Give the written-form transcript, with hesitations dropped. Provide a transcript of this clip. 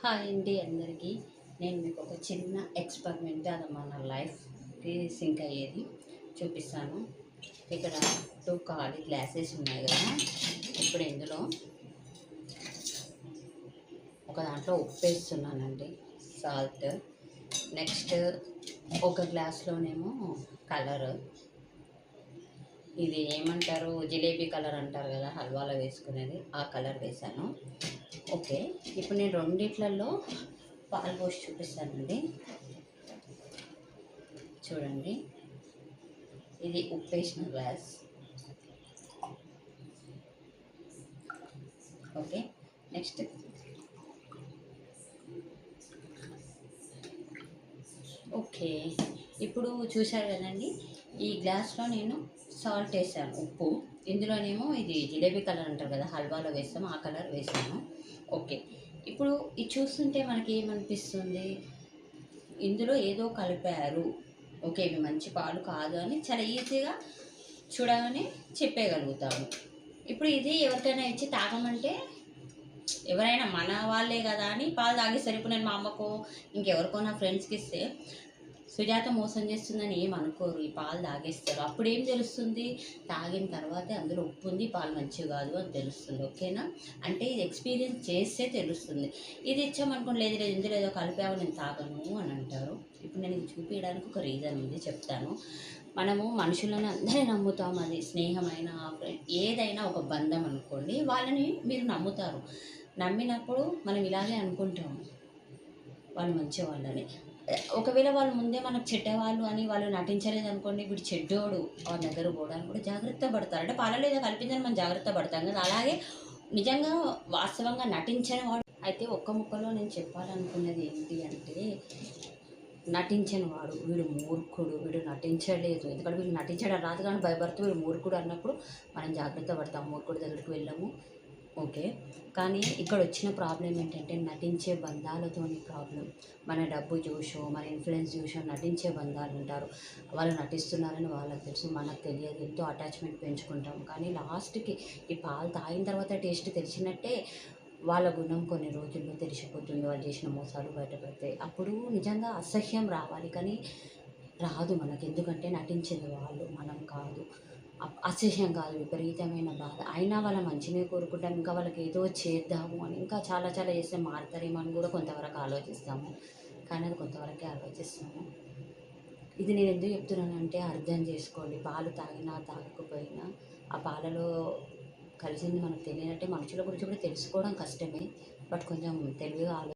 Hi అండి అందరికీ. నేను మీకు ఒక చిన్న ఎక్స్పెరిమెంట్ అది మన లైఫ్కి సింక్ అయ్యేది చూపిస్తాను. ఇక్కడ 2 ఖాళీ గ్లాసెస్ ఉన్నాయి కదా. ఇప్పుడు ఇందులో ఒక దాంట్లో ఉప్పు వేస్తున్నానండి, సాల్ట్. నెక్స్ట్ ఒక గ్లాస్లోనేమో కలర్, ఇది ఏమంటారు, జిలేబీ కలర్ అంటారు కదా, హల్వాలో వేసుకునేది, ఆ కలర్ వేసాను. ఓకే, ఇప్పుడు నేను రెండిట్లలో పాలు పోసి చూపిస్తానండి. చూడండి, ఇది ఉప్పు వేసిన గ్లాస్. ఓకే, నెక్స్ట్ ఓకే, ఇప్పుడు చూశారు కదండి, ఈ గ్లాస్లో నేను సాల్ట్ వేసాను, ఉప్పు. ఇందులోనేమో ఇది జిలేబీ కలర్ అంటారు కదా, హల్వాలో వేస్తాము, ఆ కలర్ వేసాను. ఓకే, ఇప్పుడు ఇది చూస్తుంటే మనకి ఏమనిపిస్తుంది, ఇందులో ఏదో కలిపారు. ఓకే, ఇవి మంచి పాలు కాదు అని చాలా ఈజీగా చూడగానే చెప్పేయగలుగుతాము. ఇప్పుడు ఇది ఎవరికైనా ఇచ్చి తాగమంటే ఎవరైనా మన వాళ్ళే కదా అని పాలు తాగేస్తారు. ఇప్పుడు నేను మా అమ్మకో ఇంకెవరికో నా ఫ్రెండ్స్కి ఇస్తే సుజాత మోసం చేస్తుందని ఏం అనుకోరు, ఈ పాలు తాగేస్తారు. అప్పుడు ఏం తెలుస్తుంది, తాగిన తర్వాతే అందులో ఉప్పు ఉంది, పాలు మంచివి కాదు అని తెలుస్తుంది. ఓకేనా, అంటే ఇది ఎక్స్పీరియన్స్ చేస్తే తెలుస్తుంది. ఇది ఇచ్చామనుకోండి, లేదు లేదు ఇందులో ఏదో కలిపావు, నేను తాగను అని అంటారు. ఇప్పుడు నేను ఇది చూపించడానికి ఒక రీజన్ ఉంది, చెప్తాను. మనము మనుషులను అందరినీ నమ్ముతాం, అది స్నేహమైన ఏదైనా ఒక బంధం అనుకోండి, వాళ్ళని మీరు నమ్ముతారు. నమ్మినప్పుడు మనం ఇలాగే అనుకుంటాము, వాళ్ళు మంచివాళ్ళని. ఒకవేళ వాళ్ళు ముందే మనకు చెడ్డవాళ్ళు అని వాళ్ళు నటించలేదు అనుకోండి, వీడు చెడ్డోడు వాళ్ళ దగ్గర పోవడానికి కూడా జాగ్రత్త పడతారు. అంటే పాలలో ఏదో కల్పించని మనం జాగ్రత్త పడతాం కదా, అలాగే నిజంగా వాస్తవంగా నటించని వాడు అయితే ఒక్క ముక్కలో నేను చెప్పాలనుకున్నది ఏంటి అంటే, నటించని వాడు వీడు మూర్ఖుడు, వీడు నటించలేదు, ఎందుకంటే వీడు నటించడం రాదు కానీ భయపడుతూ వీడు మూర్ఖుడు అన్నప్పుడు మనం జాగ్రత్త పడతాం, మూర్ఖుడి దగ్గరికి వెళ్ళము. ఓకే, కానీ ఇక్కడ వచ్చిన ప్రాబ్లం ఏంటంటే, నటించే బంధాలతోని ప్రాబ్లం. మన డబ్బు చూసో, మన ఇన్ఫ్లుయెన్స్ చూసో నటించే బంధాలు ఉంటారు. వాళ్ళు నటిస్తున్నారని వాళ్ళకి తెలుసు, మనకు తెలియదు, ఎంతో అటాచ్మెంట్ పెంచుకుంటాం. కానీ లాస్ట్కి ఈ పాలు తాగిన తర్వాత టేస్ట్ తెలిసినట్టే వాళ్ళ గుణం కొన్ని రోజుల్లో తెలిసిపోతుంది, వాళ్ళు చేసిన మోసాలు బయటపడతాయి. అప్పుడు నిజంగా అసహ్యం రావాలి, కానీ రాదు మనకి, ఎందుకంటే నటించేది వాళ్ళు, మనం కాదు. అసహ్యం కాదు, విపరీతమైన బాధ. అయినా వాళ్ళ మంచినే కోరుకుంటాం, ఇంకా వాళ్ళకి ఏదో చేద్దాము అని, ఇంకా చాలా చాలా చేస్తే మారుతారేమో అని కూడా కొంతవరకు ఆలోచిస్తాము, కానీ అది కొంతవరకే ఆలోచిస్తాము. ఇది నేను ఎందుకు చెప్తున్నానంటే అర్థం చేసుకోండి, పాలు తాగినా తాగకపోయినా ఆ పాలలో కలిసింది మనకు తెలియనట్టే. మనుషుల గురించి కూడా తెలుసుకోవడం కష్టమే, బట్ కొంచెం తెలివిగా